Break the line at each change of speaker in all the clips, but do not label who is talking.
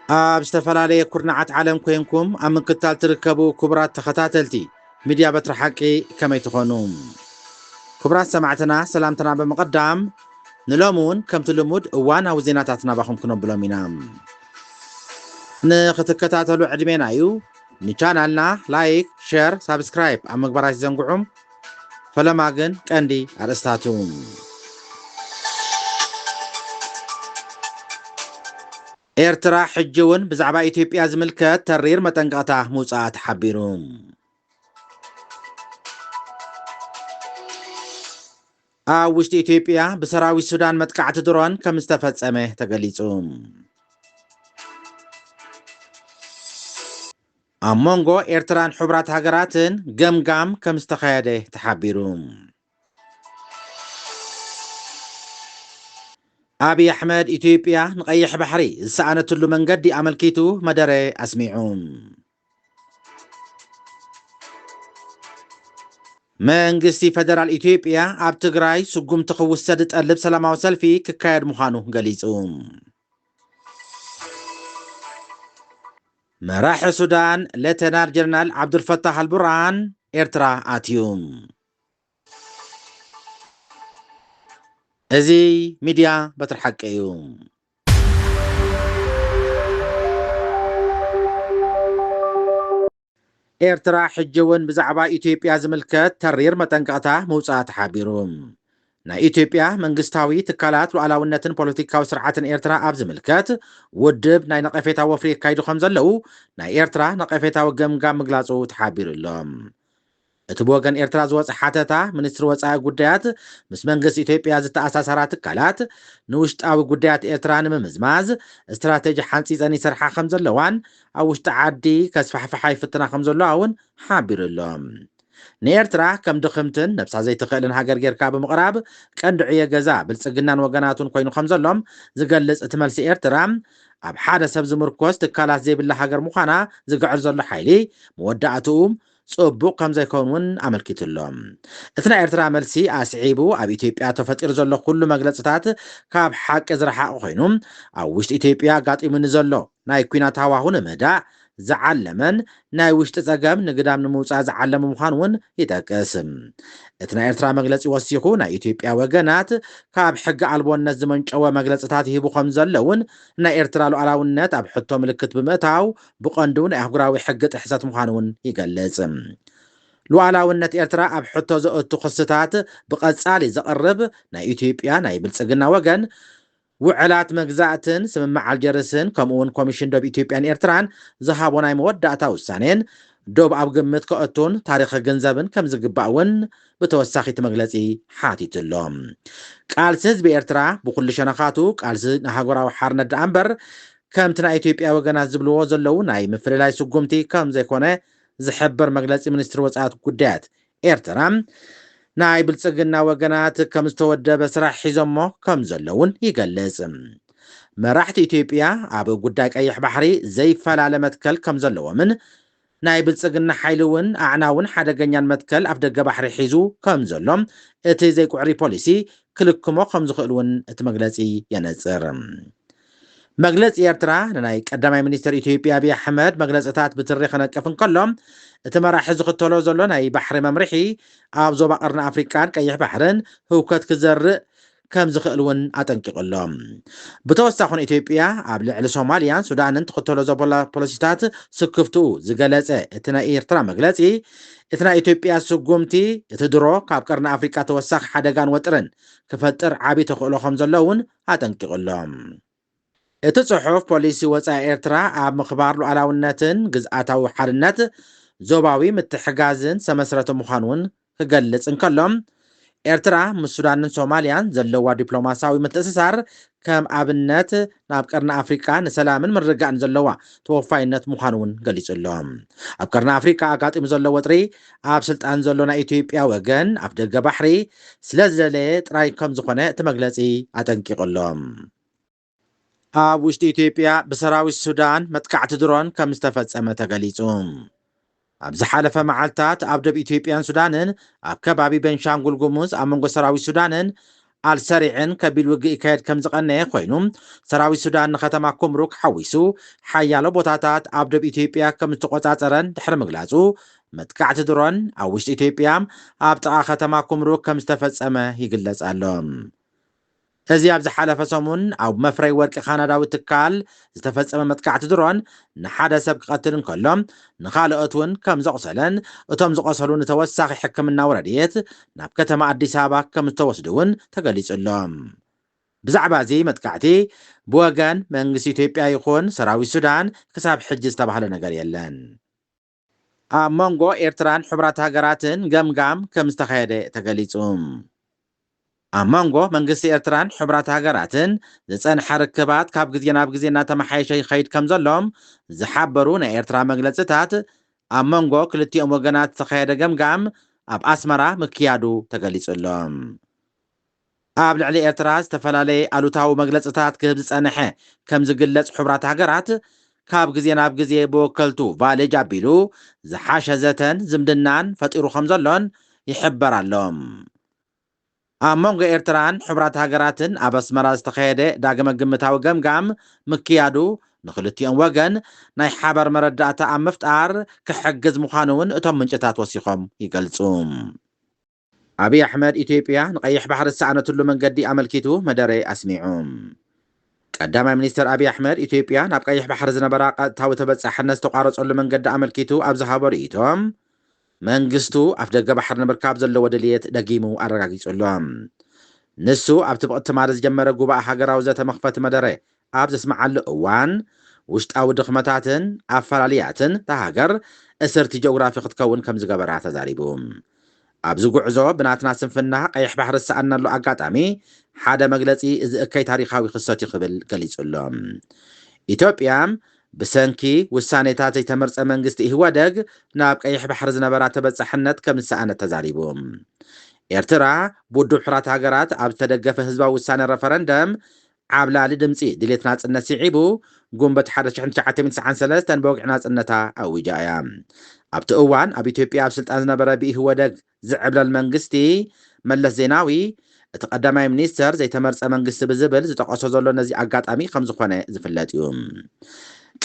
استفلالي كورنعات عالم كوينكم أمن كتال تركبوا كبرات تخطاتلتي ميديا بترحقي كما يتخونون كبرات سمعتنا سلامتنا بمقدام نلومون كم تلمود وانا وزيناتاتنا باخم كنو بلومينام نختكتاتلو عدمينا يو نيشانالنا لايك شير سابسكرايب أمك براش زنقعهم فلماغن كاندي أرستاتون ኤርትራ ሕጅውን ብዛዕባ ኢትዮጵያ ዝምልከት ተሪር መጠንቀቕታ ምውፃእ ተሓቢሩ ኣብ ውሽጢ ኢትዮጵያ ብሰራዊት ሱዳን መጥቃዕቲ ድሮን ከም ዝተፈጸመ ተገሊጹ ኣብ መንጎ ኤርትራን ሕቡራት ሃገራትን ገምጋም ከም ዝተኻየደ ተሓቢሩ አብይ አሕመድ ኢትዮጵያ ንቀይሕ ባሕሪ ዝሰኣነትሉ መንገዲ ኣመልኪቱ መደረ ኣስሚዑ መንግስቲ ፌደራል ኢትዮጵያ ኣብ ትግራይ ስጉምቲ ክውሰድ ጠልብ ሰላማዊ ሰልፊ ክካየድ ምዃኑ ገሊጹ መራሒ ሱዳን ሌተናል ጀነራል ዓብዱልፈታሕ አልቡርሃን ኤርትራ ኣትዩ እዚ ሚድያ በትርሐቀ እዩ ኤርትራ ሕጅውን ብዛዕባ ኢትዮጵያ ዝምልከት ተሪር መጠንቀቕታ ምውፃእ ተሓቢሩ ናይ ኢትዮጵያ መንግስታዊ ትካላት ሉዓላውነትን ፖለቲካዊ ስርዓትን ኤርትራ ኣብ ዝምልከት ውድብ ናይ ነቐፌታ ወፍሪ የካይዱ ከም ዘለው ናይ ኤርትራ ነቐፌታዊ ገምጋም ምግላፁ ተሓቢሩ ኣሎም እቲ ብወገን ኤርትራ ዝወፅእ ሓተታ ሚኒስትሪ ወፃኢ ጉዳያት ምስ መንግስቲ ኢትዮጵያ ዝተኣሳሰራ ትካላት ንውሽጣዊ ጉዳያት ኤርትራ ንምምዝማዝ እስትራቴጂ ሓንፂፀን ይሰርሓ ከም ዘለዋን ኣብ ውሽጢ ዓዲ ከስፋሕፍሓ ይፍትና ከም ዘለዋ እውን ሓቢሩ ኣሎም ንኤርትራ ከም ድኽምትን ነብሳ ዘይትኽእልን ሃገር ጌርካ ብምቕራብ ቀንዲ ዕዮ ገዛ ብልፅግናን ወገናቱን ኮይኑ ከም ዘሎም ዝገልፅ እቲ መልሲ ኤርትራ ኣብ ሓደ ሰብ ዝምርኮስ ትካላት ዘይብላ ሃገር ምዃና ዝግዕር ዘሎ ሓይሊ መወዳእትኡ ጽቡቕ ከም ዘይኮውን ኣመልኪቱሎም እቲ ናይ ኤርትራ መልሲ ኣስዒቡ ኣብ ኢትዮጵያ ተፈጢሩ ዘሎ ኩሉ መግለጽታት ካብ ሓቂ ዝረሓቑ ኮይኑ ኣብ ውሽጢ ኢትዮጵያ ጋጢሙኒ ዘሎ ናይ ኩናት ሃዋህው ንምህዳእ ዝዓለመን ናይ ውሽጢ ጸገም ንግዳም ንምውፃእ ዝዓለመ ምዃኑ እውን ይጠቅስ እቲ ናይ ኤርትራ መግለፂ ወሲኹ ናይ ኢትዮጵያ ወገናት ካብ ሕጊ ኣልቦነት ዝመንጨወ መግለጽታት ይህቡ ከም ዘለውን ናይ ኤርትራ ሉዓላውነት ኣብ ሕቶ ምልክት ብምእታው ብቐንዱ ናይ ኣህጉራዊ ሕጊ ጥሕሰት ምዃኑ እውን ይገልጽ ሉዓላውነት ኤርትራ ኣብ ሕቶ ዘእቱ ክስታት ብቐጻሊ ዘቕርብ ናይ ኢትዮጵያ ናይ ብልጽግና ወገን ውዕላት መግዛእትን ስምምዕ አልጀርስን ከምኡውን ኮሚሽን ዶብ ኢትዮጵያን ኤርትራን ዝሃቦ ናይ መወዳእታ ውሳኔን ዶብ ኣብ ግምት ከእቱን ታሪክ ገንዘብን ከም ዝግባእውን ብተወሳኺ እቲ መግለፂ ሓቲቱሎም ቃልሲ ህዝቢ ኤርትራ ብኩሉ ሸነኻቱ ቃልሲ ንሃገራዊ ሓርነት ደኣ እምበር ከምቲ ናይ ኢትዮጵያ ወገናት ዝብልዎ ዘለው ናይ ምፍልላይ ስጉምቲ ከም ዘይኮነ ዝሕብር መግለፂ ሚኒስትሪ ወፃኢ ጉዳያት ኤርትራ ናይ ብልጽግና ወገናት ከም ዝተወደበ ስራሕ ሒዞሞ ከም ዘለውን ይገልጽ መራሕቲ ኢትዮጵያ ኣብ ጉዳይ ቀይሕ ባሕሪ ዘይፈላለ መትከል ከም ዘለዎምን ናይ ብልጽግና ሓይሊ እውን ኣዕናውን ሓደገኛን መትከል ኣብ ደገ ባሕሪ ሒዙ ከም ዘሎም እቲ ዘይቁዕሪ ፖሊሲ ክልክሞ ከም ዝኽእል እውን እቲ መግለፂ የነጽር መግለፂ ኤርትራ ንናይ ቀዳማይ ሚኒስትር ኢትዮጵያ አብይ አሕመድ መግለጽታት ብትሪ ክነቅፍ እንከሎም እቲ መራሒ ዝኽተሎ ዘሎ ናይ ባሕሪ መምርሒ ኣብ ዞባ ቀርኒ ኣፍሪቃን ቀይሕ ባሕርን ህውከት ክዘርእ ከም ዝኽእል እውን ኣጠንቂቖሎም ብተወሳኺ ኢትዮጵያ ኣብ ልዕሊ ሶማልያን ሱዳንን ትኽተሎ ዘበላ ፖሊሲታት ስክፍትኡ ዝገለጸ እቲ ናይ ኤርትራ መግለፂ እቲ ናይ ኢትዮጵያ ስጉምቲ እቲ ድሮ ካብ ቀርኒ ኣፍሪቃ ተወሳኺ ሓደጋን ወጥርን ክፈጥር ዓብዪ ተኽእሎ ከም ዘሎ እውን ኣጠንቂቖሎም እቲ ጽሑፍ ፖሊሲ ወፃኢ ኤርትራ ኣብ ምኽባር ሉዓላውነትን ግዝኣታዊ ሓድነት ዞባዊ ምትሕጋዝን ዝተመስረተ ምዃኑ እውን ክገልጽ እንከሎም ኤርትራ ምስ ሱዳንን ሶማልያን ዘለዋ ዲፕሎማሲያዊ ምትእስሳር ከም ኣብነት ናብ ቀርኒ ኣፍሪቃ ንሰላምን ምርጋእን ዘለዋ ተወፋይነት ምዃኑ እውን ገሊጹሎም ኣብ ቀርኒ ኣፍሪቃ ኣጋጢሙ ዘሎ ወጥሪ ኣብ ስልጣን ዘሎ ናይ ኢትዮጵያ ወገን ኣብ ደገ ባሕሪ ስለ ዝደለየ ጥራይ ከም ዝኾነ እቲ መግለፂ ኣጠንቂቖሎም ኣብ ውሽጢ ኢትዮጵያ ብሰራዊት ሱዳን መጥቃዕቲ ድሮን ከም ዝተፈጸመ ተገሊጹ ኣብ ዝሓለፈ መዓልታት ኣብ ደቡብ ኢትዮጵያን ሱዳንን ኣብ ከባቢ ቤንሻንጉል ጉሙዝ ኣብ መንጎ ሰራዊት ሱዳንን አልሰሪዕን ከቢድ ውግእ ይካየድ ከም ዝቐነየ ኮይኑ ሰራዊት ሱዳን ንከተማ ኩምሩክ ሓዊሱ ሓያሎ ቦታታት ኣብ ደቡብ ኢትዮጵያ ከም ዝተቆፃፀረን ድሕሪ ምግላፁ መጥቃዕቲ ድሮን ኣብ ውሽጢ ኢትዮጵያ ኣብ ጥቓ ከተማ ኩምሩክ ከም ዝተፈፀመ ይግለጽ ኣሎ። እዚ ኣብ ዝሓለፈ ሰሙን ኣብ መፍረይ ወርቂ ካናዳዊ ትካል ዝተፈፀመ መጥቃዕቲ ድሮን ንሓደ ሰብ ክቐትል እንከሎ ንኻልኦት እውን ከም ዘቑሰለን እቶም ዝቆሰሉ ንተወሳኺ ሕክምናዊ ረድኤት ናብ ከተማ ኣዲስ ኣበባ ከም ዝተወስዱ እውን ተገሊጹሎም። ብዛዕባ እዚ መጥቃዕቲ ብወገን መንግስቲ ኢትዮጵያ ይኹን ሰራዊት ሱዳን ክሳብ ሕጂ ዝተባህለ ነገር የለን። ኣብ መንጎ ኤርትራን ሕቡራት ሃገራትን ገምጋም ከም ዝተካየደ ተገሊጹ። ኣብ መንጎ መንግስቲ ኤርትራን ሕቡራት ሃገራትን ዝጸንሐ ርክባት ካብ ግዜ ናብ ግዜ እናተመሓየሸ ይኸይድ ከም ዘሎም ዝሓበሩ ናይ ኤርትራ መግለጽታት ኣብ መንጎ ክልቲኦም ወገናት ዝተካየደ ገምጋም ኣብ ኣስመራ ምክያዱ ተገሊጹሎም። ኣብ ልዕሊ ኤርትራ ዝተፈላለየ ኣሉታዊ መግለጽታት ክህብ ዝጸንሐ ከም ዝግለጽ ሕቡራት ሃገራት ካብ ግዜ ናብ ግዜ ብወከልቱ ቫሌጅ ኣቢሉ ዝሓሸ ዘተን ዝምድናን ፈጢሩ ከም ዘሎን ይሕበር ኣሎም። ኣብ መንጎ ኤርትራን ሕቡራት ሃገራትን ኣብ ኣስመራ ዝተካየደ ዳግመ ግምታዊ ገምጋም ምክያዱ ንክልቲኦም ወገን ናይ ሓበር መረዳእታ ኣብ ምፍጣር ክሕግዝ ምዃኑ እውን እቶም ምንጭታት ወሲኾም ይገልጹ። አብይ ኣሕመድ ኢትዮጵያ ንቀይሕ ባሕሪ ዝሰኣነትሉ መንገዲ ኣመልኪቱ መደረ ኣስሚዑ። ቀዳማይ ሚኒስትር አብይ ኣሕመድ ኢትዮጵያ ናብ ቀይሕ ባሕሪ ዝነበራ ቀጥታዊ ተበጻሕነት ዝተቋረፀሉ መንገዲ ኣመልኪቱ ኣብ ዝሃቦ ርእይቶም መንግስቱ ኣፍ ደገ ባሕሪ ንምርካብ ዘለዎ ድልየት ደጊሙ ኣረጋጊጹሎም። ንሱ ኣብቲ ብቕትማሪ ዝጀመረ ጉባኤ ሃገራዊ ዘተ መኽፈቲ መደረ ኣብ ዘስመዓሉ እዋን ውሽጣዊ ድኽመታትን ኣፈላልያትን ተሃገር እስርቲ ጂኦግራፊ ክትከውን ከም ዝገበራ ተዛሪቡ። ኣብዚ ጉዕዞ ብናትና ስንፍና ቀይሕ ባሕሪ ዝሰኣነሉ ኣጋጣሚ ሓደ መግለፂ እዚ እከይ ታሪኻዊ ክሰት ይኽብል ገሊጹሎም። ኢትዮጵያ ብሰንኪ ውሳኔታት ዘይተመርፀ መንግስቲ ኢህወደግ ናብ ቀይሕ ባሕሪ ዝነበራ ተበጻሕነት ከም ዝሰኣነት ተዛሪቡ። ኤርትራ ብውድብ ሕቡራት ሃገራት ኣብ ዝተደገፈ ህዝባዊ ውሳነ ረፈረንደም ዓብላሊ ድምፂ ድሌት ናጽነት ስዒቡ ጉንበት 1993 በውግዕ ናጽነታ ኣውጃ እያ። ኣብቲ እዋን ኣብ ኢትዮጵያ ኣብ ስልጣን ዝነበረ ብኢህወደግ ዝዕብለል መንግስቲ መለስ ዜናዊ እቲ ቀዳማይ ሚኒስተር ዘይተመርፀ መንግስቲ ብዝብል ዝጠቐሶ ዘሎ ነዚ ኣጋጣሚ ከም ዝኾነ ዝፍለጥ እዩ።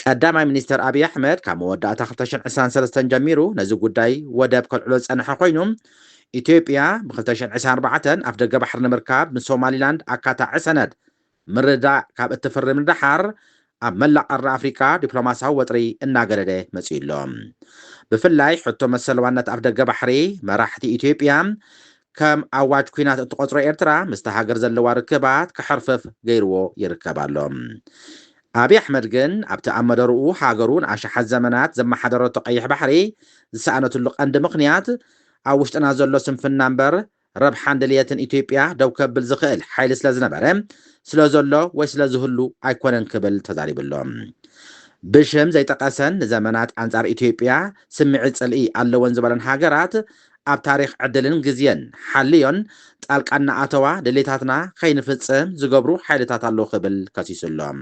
ቀዳማይ ሚኒስተር አብይ ኣሕመድ ካብ መወዳእታ 2023 ጀሚሩ ነዚ ጉዳይ ወደብ ከልዕሎ ዝጸንሐ ኮይኑ ኢትዮጵያ ብ2024 ኣፍ ደገ ባሕሪ ንምርካብ ምስ ሶማሊላንድ ኣካታዒ ሰነድ ምርዳእ ካብ እትፍርም ድሓር ኣብ መላእ ቀረን ኣፍሪካ ዲፕሎማስያዊ ወጥሪ እናገደደ መፅኡ ኣሎ። ብፍላይ ሕቶ መሰል ዋነት ኣፍ ደገ ባሕሪ መራሕቲ ኢትዮጵያ ከም ኣዋጅ ኩናት እትቆፅሮ ኤርትራ ምስቲ ሃገር ዘለዋ ርክባት ክሕርፍፍ ገይርዎ ይርከብ ኣሎ። አብይ ኣሕመድ ግን ኣብቲ ኣብ መደርኡ ሃገሩ ንኣሽሓት ዘመናት ዘመሓደረቶ ቀይሕ ባሕሪ ዝሰኣነትሉ ቀንዲ ምኽንያት ኣብ ውሽጥና ዘሎ ስንፍና እምበር ረብሓን ድልየትን ኢትዮጵያ ደው ከብል ዝኽእል ሓይሊ ስለ ዝነበረ ስለ ዘሎ ወይ ስለ ዝህሉ ኣይኮነን ክብል ተዛሪብሎም። ብሽም ዘይጠቐሰን ንዘመናት ኣንጻር ኢትዮጵያ ስምዒት ጽልኢ ኣለወን ዝበለን ሃገራት ኣብ ታሪክ ዕድልን ግዜን ሓልዮን ጣልቃ እናኣተዋ ድሌታትና ከይንፍጽም ዝገብሩ ሓይልታት ኣለዉ ክብል ከሲሱሎም።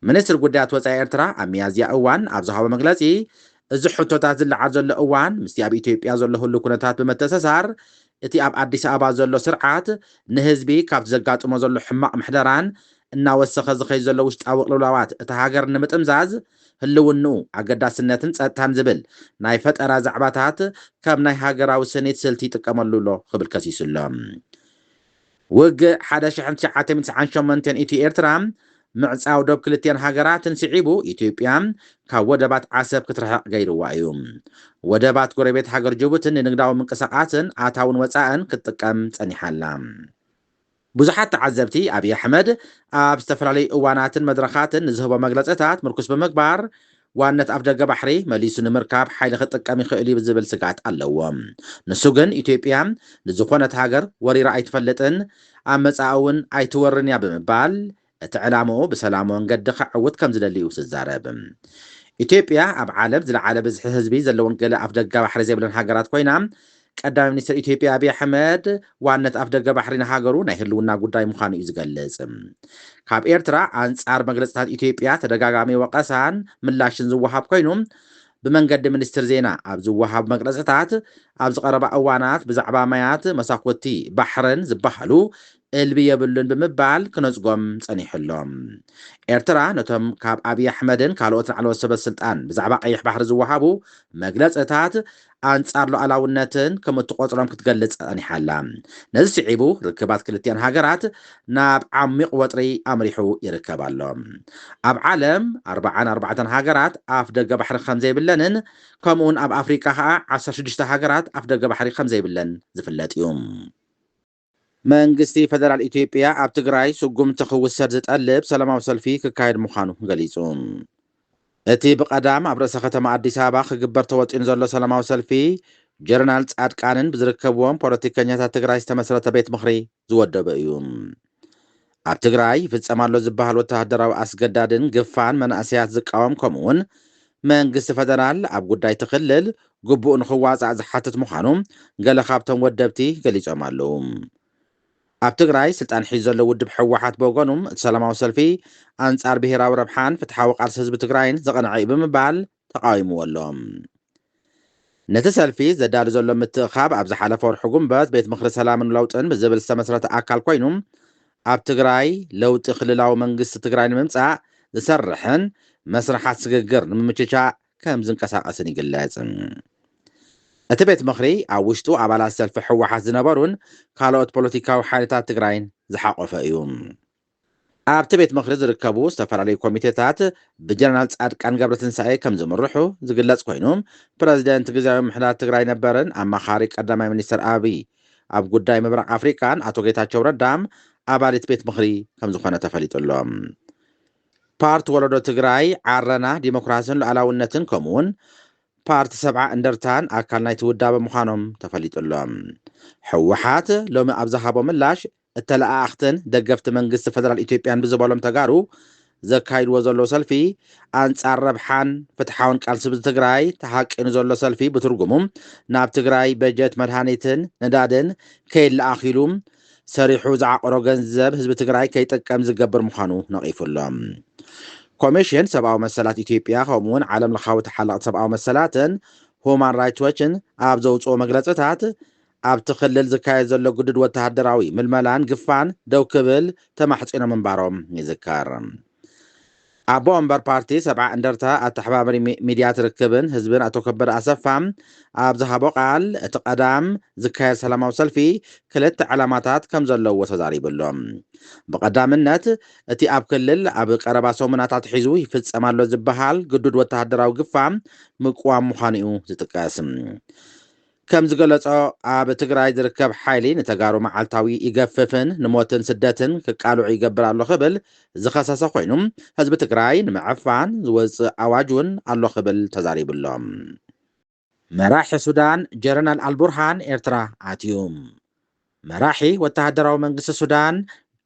ሚኒስትር ጉዳያት ወፃኢ ኤርትራ ኣብ ሚያዝያ እዋን ኣብ ዝሃቦ መግለፂ እዚ ሕቶታት ዝለዓል ዘሎ እዋን ምስቲ ኣብ ኢትዮጵያ ዘሎ ህሉ ኩነታት ብመተሰሳር እቲ ኣብ ኣዲስ ኣበባ ዘሎ ስርዓት ንህዝቢ ካብቲ ዘጋጥሞ ዘሎ ሕማቕ ምሕደራን እናወሰኸ ዝኸይ ዘሎ ውሽጣዊ ቅልውላዋት እቲ ሃገር ንምጥምዛዝ ህልውንኡ ኣገዳስነትን ጸጥታን ዝብል ናይ ፈጠራ ዛዕባታት ከም ናይ ሃገራዊ ስኒት ስልቲ ይጥቀመሉ ኣሎ ክብል ከሲሱሎም። ውግእ 1998 ኢትዮ ኤርትራ ምዕፃው ደብ ክልቲአን ሃገራትን ስዒቡ ኢትዮጵያ ካብ ወደባት ዓሰብ ክትርሕቕ ገይርዋ እዩ። ወደባት ጎረቤት ሃገር ጅቡትን ንንግዳዊ ምንቅስቓስን ኣታውን ወፃእን ክትጥቀም ጸኒሓላ። ብዙሓት ተዓዘብቲ አብይ ኣሕመድ ኣብ ዝተፈላለዩ እዋናትን መድረኻትን ንዝህቦ መግለጽታት ምርኩስ ብምግባር ዋነት ኣፍ ደገ ባሕሪ መሊሱ ንምርካብ ሓይሊ ክጥቀም ይኽእል እዩ ዝብል ስጋት ኣለዎም። ንሱ ግን ኢትዮጵያ ንዝኾነት ሃገር ወሪራ ኣይትፈልጥን ኣብ መጻኢ እውን ኣይትወርን እያ ብምባል እቲ ዕላምኡ ብሰላም መንገዲ ክዕውት ከም ዝደሊ እዩ ዝዛረብ። ኢትዮጵያ ኣብ ዓለም ዝለዓለ ብዝሒ ህዝቢ ዘለዎን ገለ ኣፍ ደገ ባሕሪ ዘይብለን ሃገራት ኮይና ቀዳማይ ሚኒስትር ኢትዮጵያ አብይ ኣሕመድ ዋነት ኣፍ ደገ ባሕሪ ንሃገሩ ናይ ህልውና ጉዳይ ምዃኑ እዩ ዝገልጽ። ካብ ኤርትራ ኣንጻር መግለጽታት ኢትዮጵያ ተደጋጋሚ ወቀሳን ምላሽን ዝወሃብ ኮይኑ ብመንገዲ ሚኒስትር ዜና ኣብ ዝወሃብ መግለፂታት ኣብ ዝቐረባ እዋናት ብዛዕባ ማያት መሳኮቲ ባሕርን ዝበሃሉ እልቢ የብሉን ብምባል ክነፅጎም ጸኒሕሎም። ኤርትራ ነቶም ካብ ኣብዪ ኣሕመድን ካልኦት ላዕለዎት ሰበስልጣን ብዛዕባ ቀይሕ ባሕሪ ዝወሃቡ መግለፂታት ኣንጻር ሉዓላውነትን ከም እትቆፅሮም ክትገልጽ ጸኒሓላ። ነዚ ስዒቡ ርክባት ክልቲአን ሃገራት ናብ ዓሚቕ ወጥሪ ኣምሪሑ ይርከብ ኣሎ። ኣብ ዓለም 44 ሃገራት ኣፍ ደገ ባሕሪ ከም ዘይብለንን ከምኡውን ኣብ ኣፍሪካ ከዓ 16 ሃገራት ኣፍ ደገ ባሕሪ ከም ዘይብለን ዝፍለጥ እዩ። መንግስቲ ፌደራል ኢትዮጵያ ኣብ ትግራይ ስጉምቲ ክውሰድ ዝጠልብ ሰላማዊ ሰልፊ ክካየድ ምዃኑ ገሊጹ። እቲ ብቐዳም ኣብ ርእሰ ከተማ ኣዲስ ኣበባ ክግበር ተወጢኑ ዘሎ ሰላማዊ ሰልፊ ጀነራል ጻድቃንን ብዝርከብዎም ፖለቲከኛታት ትግራይ ዝተመስረተ ቤት ምኽሪ ዝወደበ እዩ። ኣብ ትግራይ ይፍጸማሎ ዝበሃል ወተሃደራዊ ኣስገዳድን ግፋን መናእሰያት ዝቃወም ከምኡውን መንግስቲ ፌደራል ኣብ ጉዳይ ትኽልል ግቡእ ንኽዋፃእ ዝሓትት ምዃኑ ገለ ካብቶም ወደብቲ ገሊፆም ኣለዉ። ኣብ ትግራይ ስልጣን ሒዙ ዘሎ ውድብ ሕወሓት ብወገኑ እቲ ሰላማዊ ሰልፊ ኣንጻር ብሄራዊ ረብሓን ፍትሓዊ ቃልሲ ህዝቢ ትግራይን ዘቐንዐ እዩ ብምባል ተቃዊምዎ ኣሎ። ነቲ ሰልፊ ዘዳሉ ዘሎ ምትእኻብ ኣብ ዝሓለፈ ወርሒ ጉንበት ቤት ምኽሪ ሰላምን ለውጥን ብዝብል ዝተመስረተ ኣካል ኮይኑ ኣብ ትግራይ ለውጢ ክልላዊ መንግስቲ ትግራይ ንምምጻእ ዝሰርሕን መስራሓት ስግግር ንምምችቻእ ከም ዝንቀሳቐስን ይግለጽ። እቲ ቤት ምኽሪ ኣብ ውሽጡ ኣባላት ሰልፊ ሕወሓት ዝነበሩን ካልኦት ፖለቲካዊ ሓይልታት ትግራይን ዝሓቆፈ እዩ። ኣብቲ ቤት ምኽሪ ዝርከቡ ዝተፈላለዩ ኮሚቴታት ብጀነራል ጻድቃን ገብረትንሳኤ ከም ዝምርሑ ዝግለጽ ኮይኑ ፕረዚደንት ግዜያዊ ምምሕዳር ትግራይ ነበርን ኣማኻሪ ቀዳማይ ሚኒስትር ኣብይ ኣብ ጉዳይ ምብራቕ ኣፍሪካን ኣቶ ጌታቸው ረዳም ኣባላት ቤት ምኽሪ ከም ዝኾነ ተፈሊጡሎም። ፓርቲ ወለዶ ትግራይ ዓረና ዲሞክራሲን ሉዓላውነትን ከምኡውን ፓርቲ ሰብዓ እንደርታን ኣካል ናይቲ ውዳበ ምዃኖም ተፈሊጡሎም። ሕወሓት ሎሚ ኣብ ዝሃቦ ምላሽ እተለኣኽትን ደገፍቲ መንግስቲ ፌደራል ኢትዮጵያን ብዝበሎም ተጋሩ ዘካይድዎ ዘሎ ሰልፊ ኣንጻር ረብሓን ፍትሓውን ቃልሲ ህዝቢ ትግራይ ተሓቂኑ ዘሎ ሰልፊ ብትርጉሙ ናብ ትግራይ በጀት መድሃኒትን ነዳድን ከይለኣኺሉ ሰሪሑ ዝዓቆሮ ገንዘብ ህዝቢ ትግራይ ከይጥቀም ዝገብር ምዃኑ ነቒፉሎም። ኮሚሽን ሰብኣዊ መሰላት ኢትዮጵያ ከምኡውን ዓለም ለኻዊ ተሓለቕቲ ሰብኣዊ መሰላትን ሁማን ራይትስ ዎችን ኣብ ዘውፅኦ መግለፂታት ኣብቲ ክልል ዝካየድ ዘሎ ግድድ ወተሃደራዊ ምልመላን ግፋን ደው ክብል ተማሕፂኖም ምንባሮም ይዝከር። ኣቦ ወንበር ፓርቲ ሰብዓ እንደርታ ኣተሓባበሪ ሚድያ ትርክብን ህዝብን ኣቶ ከበደ ኣሰፋ ኣብ ዝሃቦ ቃል እቲ ቀዳም ዝካየድ ሰላማዊ ሰልፊ ክልተ ዕላማታት ከም ዘለዎ ተዛሪብሎም። ብቐዳምነት እቲ ኣብ ክልል ኣብ ቀረባ ሰሙናት ኣትሒዙ ይፍጸማሎ ዝበሃል ግዱድ ወተሃደራዊ ግፋም ምቁዋም ምዃኑ እዩ ዝጥቀስ። ከም ዝገለጾ ኣብ ትግራይ ዝርከብ ሓይሊ ንተጋሩ መዓልታዊ ይገፍፍን ንሞትን ስደትን ክቃልዑ ይገብር ኣሎ ክብል ዝኸሰሰ ኮይኑ ህዝቢ ትግራይ ንምዕፋን ዝወፅእ ኣዋጅ እውን ኣሎ ክብል ተዛሪብሎም። መራሒ ሱዳን ጀነራል አልቡርሃን ኤርትራ ኣትዩ። መራሒ ወተሃደራዊ መንግስቲ ሱዳን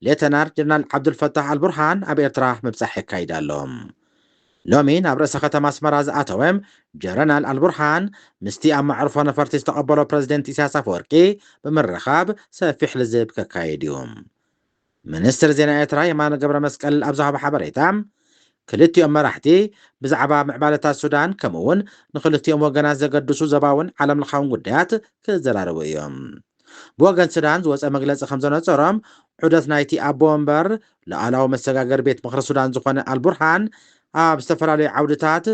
ሌተናር ጀነራል ዓብዱልፈታሕ አልቡርሃን ኣብ ኤርትራ ምብፃሕ የካይድ ኣሎ። ሎሚ ናብ ርእሰ ከተማ ኣስመራ ዝኣተወም ጀነራል አልቡርሃን ምስቲ ኣብ መዕርፎ ነፈርቲ ዝተቐበሎ ፕረዚደንት ኢሳያስ ኣፈወርቂ ብምርኻብ ሰፊሕ ልዝብ ከካይድ እዩ። ሚኒስትር ዜና ኤርትራ የማነ ገብረ መስቀል ኣብ ዝሃቦ ሓበሬታ ክልቲኦም መራሕቲ ብዛዕባ ምዕባለታት ሱዳን ከምኡውን ንክልቲኦም ወገናት ዘገድሱ ዘባውን ዓለም ለኻውን ጉዳያት ክዘራረቡ እዮም። ብወገን ሱዳን ዝወፀ መግለፂ ከም ዘነፀሮም ዑደት ናይቲ ኣቦ ወንበር ሉዓላዊ መሰጋገሪ ቤት ምኽሪ ሱዳን ዝኾነ አልቡርሃን ኣብ ዝተፈላለዩ ዓውድታት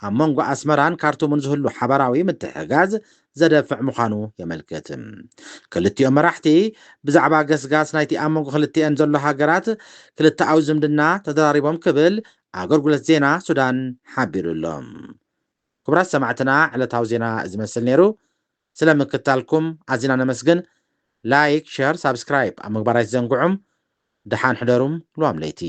ኣብ መንጎ ኣስመራን ካርቱምን ዝህሉ ሓበራዊ ምትሕግጋዝ ዘደፍዕ ምዃኑ የመልክት። ክልቲኦም መራሕቲ ብዛዕባ ገስጋስ ናይቲ ኣብ መንጎ ክልቲአን ዘሎ ሃገራት ክልተኣዊ ዝምድና ተደራሪቦም ክብል ኣገልግሎት ዜና ሱዳን ሓቢሩሎም። ክቡራት ሰማዕትና ዕለታዊ ዜና ዝመስል ነይሩ። ስለምክታልኩም ኣዝና ነመስግን። ላይክ፣ ሸር፣ ሳብስክራይብ ኣብ ምግባር ኣይትዘንግዑም። ድሓን ሕደሩም ልዋም ለይቲ